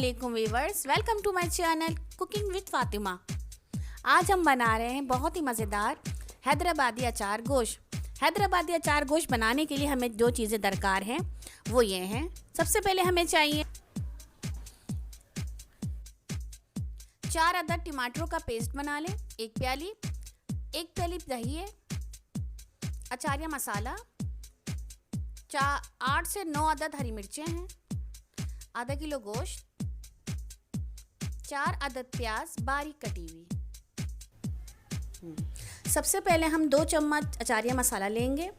अस्सलामुअलैकुम viewers, welcome to my channel cooking with Fatima. आज हम बना रहे हैं बहुत ही मज़ेदार हैदराबादी अचार गोश्त। हैदराबादी अचार गोश्त बनाने के लिए हमें जो चीज़ें दरकार हैं वो ये हैं। सबसे पहले हमें चाहिए 4 अदद टमाटरों का पेस्ट बना लें, एक प्याली दही है, अचारिया मसाला, 8 से 9 अदद हरी मिर्चें हैं, आधा किलो गोश्त, 4 अदद प्याज बारीक कटी हुई। सबसे पहले हम 2 चम्मच अचारिया मसाला लेंगे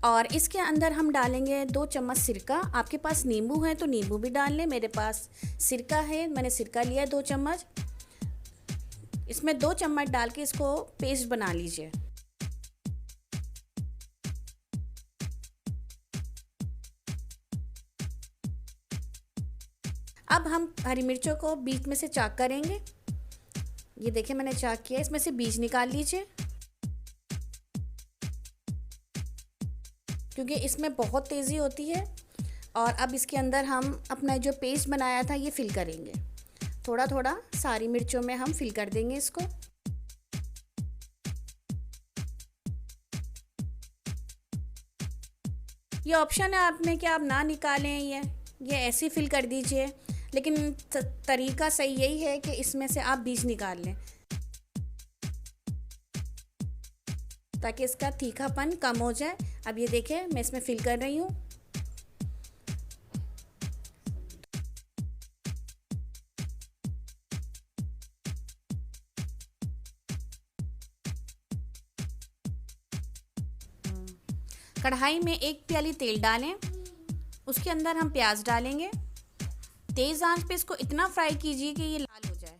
और इसके अंदर हम डालेंगे 2 चम्मच सिरका। आपके पास नींबू है तो नींबू भी डाल लें, मेरे पास सिरका है, मैंने सिरका लिया है 2 चम्मच। इसमें 2 चम्मच डाल के इसको पेस्ट बना लीजिए। अब हम हरी मिर्चों को बीच में से चाक करेंगे। ये देखिए मैंने चाक किया, इसमें से बीज निकाल लीजिए क्योंकि इसमें बहुत तेज़ी होती है। और अब इसके अंदर हम अपना जो पेस्ट बनाया था ये फिल करेंगे, थोड़ा थोड़ा सारी मिर्चों में हम फिल कर देंगे इसको। ये ऑप्शन है आप में कि आप ना निकालें, ये ऐसे फिल कर दीजिए, लेकिन तरीका सही यही है कि इसमें से आप बीज निकाल लें ताकि इसका तीखापन कम हो जाए। अब ये देखिए मैं इसमें फिल कर रही हूँ। कढ़ाई में 1 प्याली तेल डालें, उसके अंदर हम प्याज डालेंगे। तेज़ आंच पे इसको इतना फ्राई कीजिए कि ये लाल हो जाए।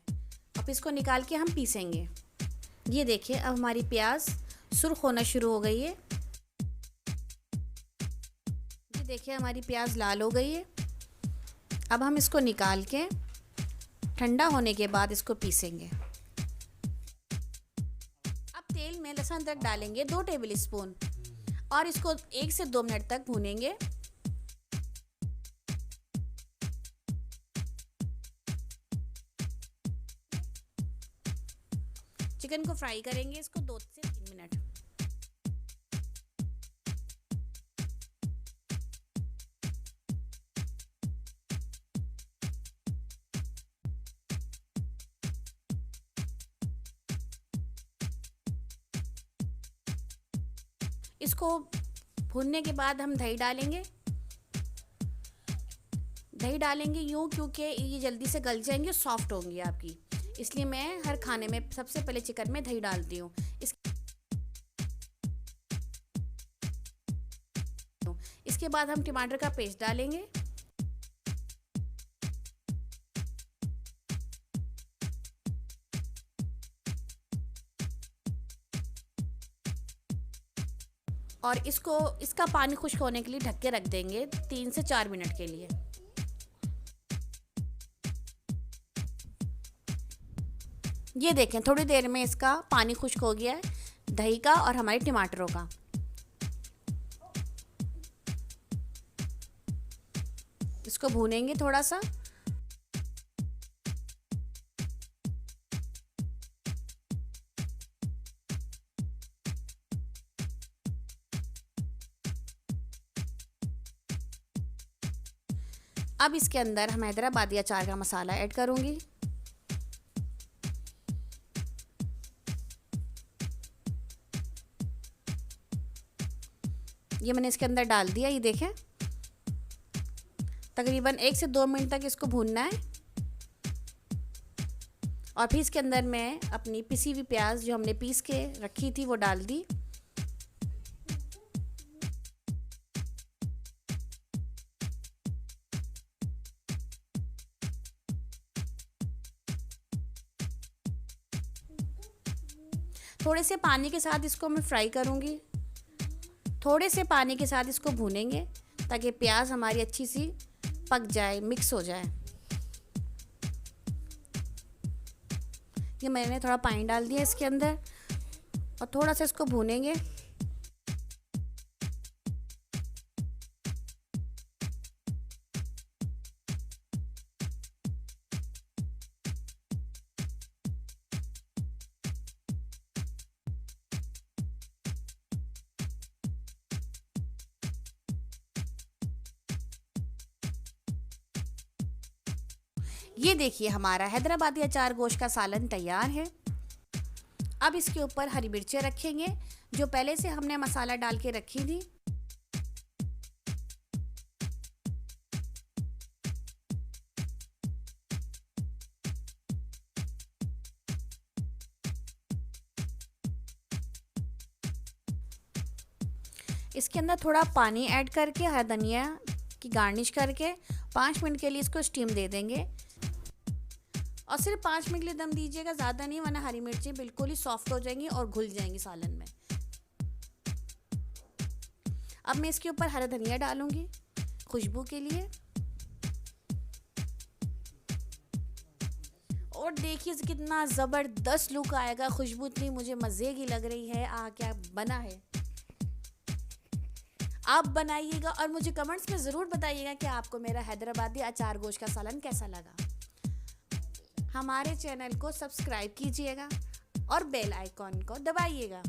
अब इसको निकाल के हम पीसेंगे। ये देखिए अब हमारी प्याज सुर्ख होना शुरू हो गई है। ये देखिए हमारी प्याज लाल हो गई है। अब हम इसको निकाल के ठंडा होने के बाद इसको पीसेंगे। अब तेल में लहसुन अदरक डालेंगे 2 टेबल स्पून और इसको 1 से 2 मिनट तक भूनेंगे। चिकन को फ्राई करेंगे इसको 2 से 3 मिनट। इसको भूनने के बाद हम दही डालेंगे। दही डालेंगे यूँ क्योंकि ये जल्दी से गल जाएंगे, सॉफ्ट होंगी आपकी, इसलिए मैं हर खाने में सबसे पहले चिकन में दही डालती हूँ। इसके बाद हम टमाटर का पेस्ट डालेंगे। और इसका पानी खुश्क होने के लिए ढक के रख देंगे 3 से 4 मिनट के लिए। ये देखें थोड़ी देर में इसका पानी खुश्क हो गया है, दही का और हमारे टमाटरों का। इसको भूनेंगे थोड़ा सा। अब इसके अंदर हम हैदराबादी अचार का मसाला ऐड करूँगी। ये मैंने इसके अंदर डाल दिया। ये देखें तकरीबन 1 से 2 मिनट तक इसको भूनना है। और फिर इसके अंदर मैं अपनी पिसी हुई प्याज जो हमने पीस के रखी थी वो डाल दी। थोड़े से पानी के साथ इसको मैं फ्राई करूँगी। थोड़े से पानी के साथ इसको भूनेंगे ताकि प्याज हमारी अच्छी सी पक जाए, मिक्स हो जाए। ये मैंने थोड़ा पानी डाल दिया इसके अंदर और थोड़ा सा इसको भूनेंगे। ये देखिए हमारा हैदराबादी अचार गोश्त का सालन तैयार है। अब इसके ऊपर हरी मिर्चें रखेंगे जो पहले से हमने मसाला डाल के रखी थी। इसके अंदर थोड़ा पानी ऐड करके हरा धनिया की गार्निश करके 5 मिनट के लिए इसको स्टीम दे देंगे और सिर्फ 5 मिनट के लिए दम दीजिएगा, ज़्यादा नहीं, वरना हरी मिर्चें बिल्कुल ही सॉफ्ट हो जाएंगी और घुल जाएंगी सालन में। अब मैं इसके ऊपर हरा धनिया डालूंगी खुशबू के लिए और देखिए कितना ज़बरदस्त लुक आएगा। खुशबू इतनी मुझे मज़े की लग रही है। क्या बना है। आप बनाइएगा और मुझे कमेंट्स में ज़रूर बताइएगा कि आपको मेरा हैदराबादी अचार गोश्त का सालन कैसा लगा। हमारे चैनल को सब्सक्राइब कीजिएगा और बेल आइकॉन को दबाइएगा।